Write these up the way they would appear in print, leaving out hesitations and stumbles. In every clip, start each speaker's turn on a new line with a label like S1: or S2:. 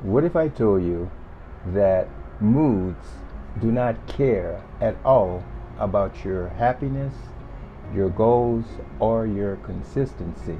S1: What if I told you that moods do not care at all about your happiness, your goals, or your consistency?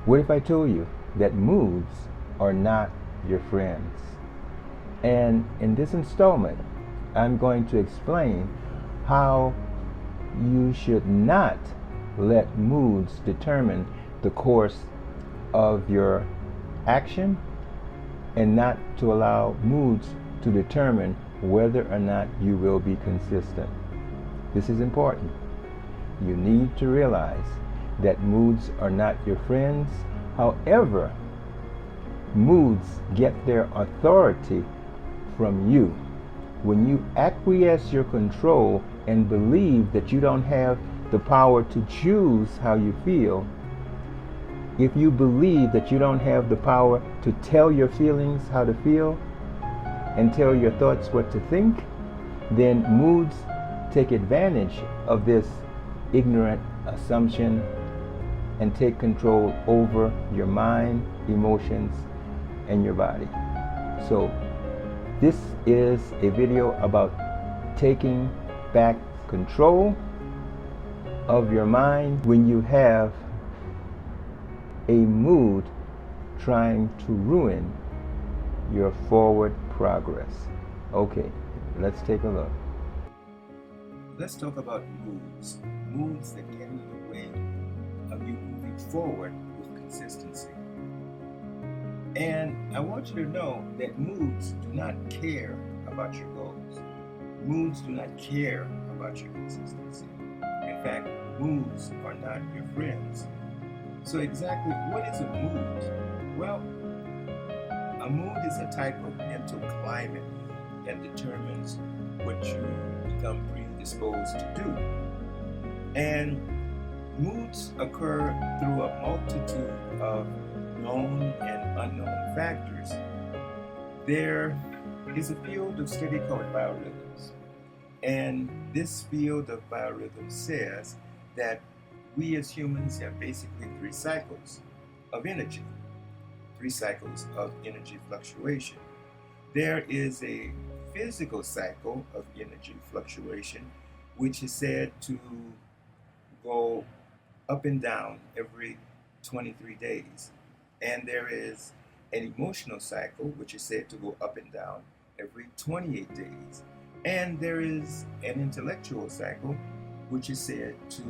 S1: What if I told you that moods are not your friends? And in this installment, I'm going to explain how you should not let moods determine the course of your action, and not to allow moods to determine whether or not you will be consistent. This is important. You need to realize that moods are not your friends. However, moods get their authority from you. When you acquiesce your control and believe that you don't have the power to choose how you feel, if you believe that you don't have the power to tell your feelings how to feel and tell your thoughts what to think, then moods take advantage of this ignorant assumption and take control over your mind, emotions, and your body. So this is a video about taking back control of your mind when you have a mood trying to ruin your forward progress. Okay, let's take a look. Let's talk about moods. Moods that get in the way of you moving forward with consistency. And I want you to know that moods do not care about your goals. Moods do not care about your consistency. In fact, moods are not your friends. So exactly what is a mood? Well, a mood is a type of mental climate that determines what you become predisposed to do. And moods occur through a multitude of known and unknown factors. There is a field of study called biorhythms. And this field of biorhythms says that we as humans have basically 3 cycles of energy, 3 cycles of energy fluctuation. There is a physical cycle of energy fluctuation, which is said to go up and down every 23 days. And there is an emotional cycle, which is said to go up and down every 28 days. And there is an intellectual cycle, which is said to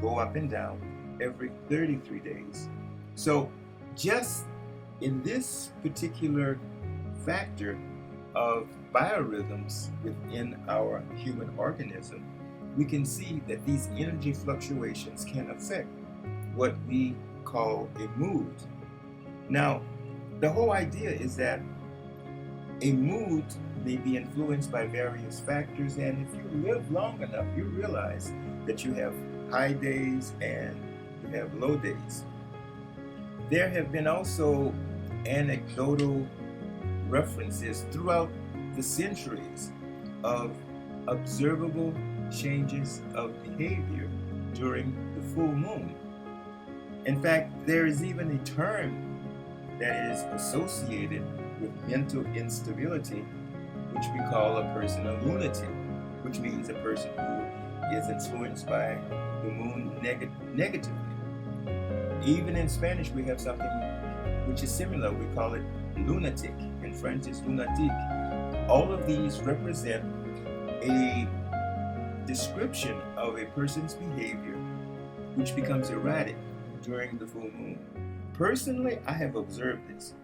S1: go up and down every 33 days. So just in this particular factor of biorhythms within our human organism, we can see that these energy fluctuations can affect what we call a mood. Now, the whole idea is that a mood may be influenced by various factors, and if you live long enough, you realize that you have high days and you have low days. There have been also anecdotal references throughout the centuries of observable changes of behavior during the full moon. In fact, there is even a term that is associated with mental instability, which we call a person a lunatic, which means a person who is influenced by the moon negatively. Even in Spanish, we have something which is similar. We call it lunatic. In French, it's lunatique. All of these represent a description of a person's behavior which becomes erratic during the full moon. Personally, I have observed this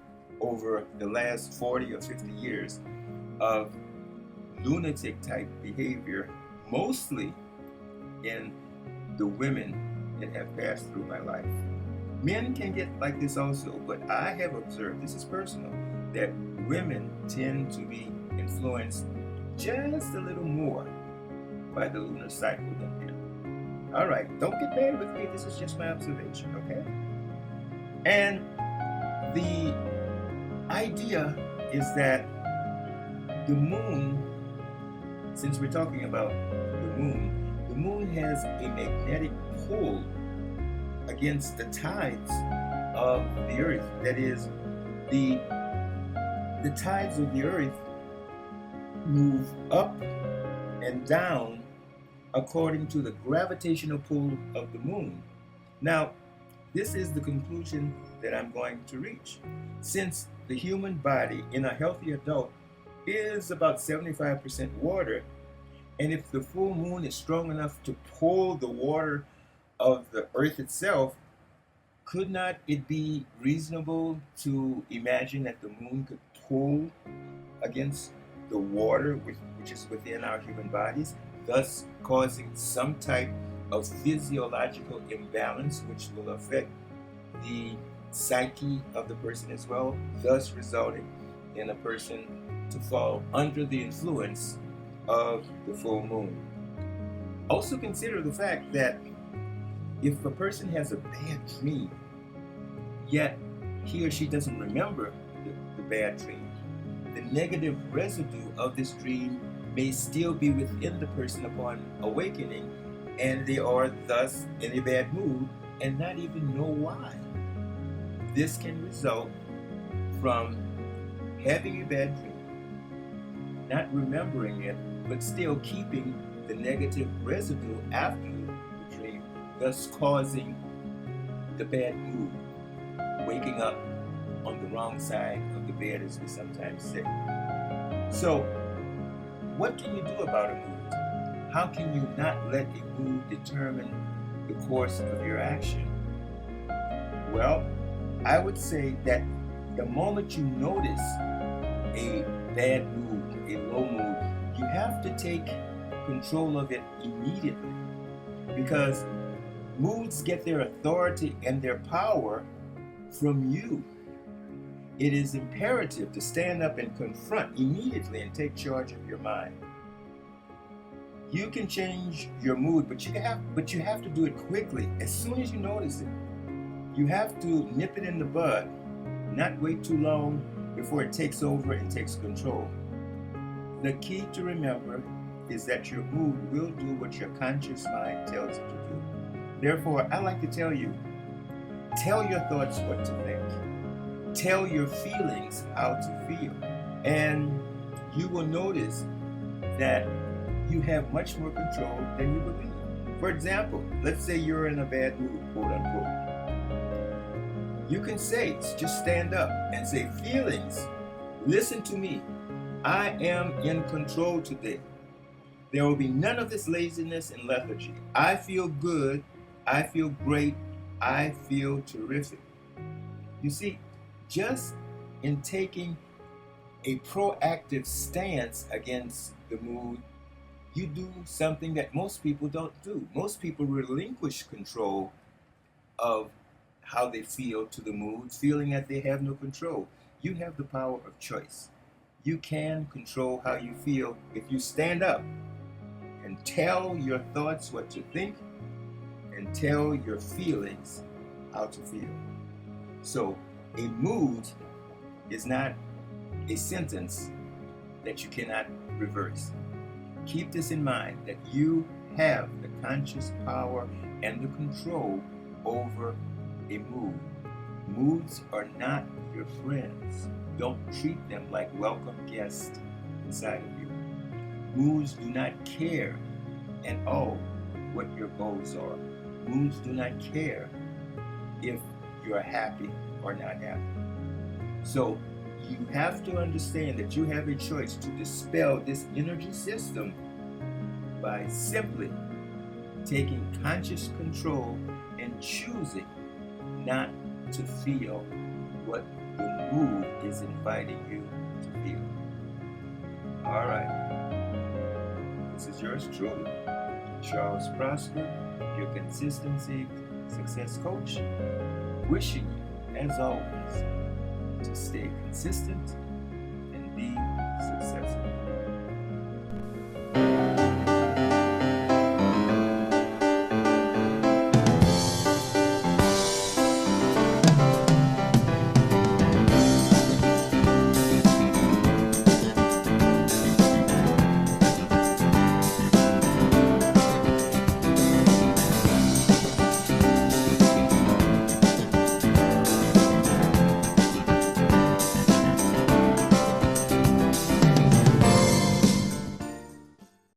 S1: over the last 40 or 50 years of lunatic type behavior, mostly in the women that have passed through my life. Men can get like this also, but I have observed, this is personal, that women tend to be influenced just a little more by the lunar cycle than men. All right, don't get mad with me, this is just my observation, okay? And the idea is that the moon, since we're talking about the moon has a magnetic pull against the tides of the earth. That is, The the tides of the earth move up and down according to the gravitational pull of the moon. Now, this is the conclusion that I'm going to reach. Since the human body in a healthy adult is about 75% water, and if the full moon is strong enough to pull the water of the earth itself, could not it be reasonable to imagine that the moon could pull against the water which is within our human bodies, thus causing some type of physiological imbalance which will affect the psyche of the person as well, thus resulting in a person to fall under the influence of the full moon. Also consider the fact that if a person has a bad dream, yet he or she doesn't remember the bad dream, the negative residue of this dream may still be within the person upon awakening, and they are thus in a bad mood and not even know why. This can result from having a bad dream, not remembering it, but still keeping the negative residue after the dream, thus causing the bad mood, waking up on the wrong side of the bed, as we sometimes say. So, what can you do about a mood? How can you not let a mood determine the course of your action? Well, I would say that the moment you notice a bad mood, a low mood, you have to take control of it immediately, because moods get their authority and their power from you. It is imperative to stand up and confront immediately and take charge of your mind. You can change your mood, but you have to do it quickly. As soon as you notice it, you have to nip it in the bud, not wait too long before it takes over and takes control. The key to remember is that your mood will do what your conscious mind tells it to do. Therefore, I like to tell you, tell your thoughts what to think. Tell your feelings how to feel. And you will notice that you have much more control than you believe. For example, let's say you're in a bad mood, quote unquote. You can say, just stand up and say, feelings, listen to me. I am in control today. There will be none of this laziness and lethargy. I feel good. I feel great. I feel terrific. You see, just in taking a proactive stance against the mood, you do something that most people don't do. Most people relinquish control of how they feel to the mood, feeling that they have no control. You have the power of choice. You can control how you feel if you stand up and tell your thoughts what to think and tell your feelings how to feel. So, a mood is not a sentence that you cannot reverse. Keep this in mind, that you have the conscious power and the control over a mood. Moods are not your friends. Don't treat them like welcome guests inside of you. Moods do not care at all what your goals are. Moods do not care if you're happy or not happy. So you have to understand that you have a choice to dispel this energy system by simply taking conscious control and choosing not to feel what the mood is inviting you to feel. All right. This is yours truly, Charles Prosper, your consistency success coach, wishing you, as always, to stay consistent and be successful.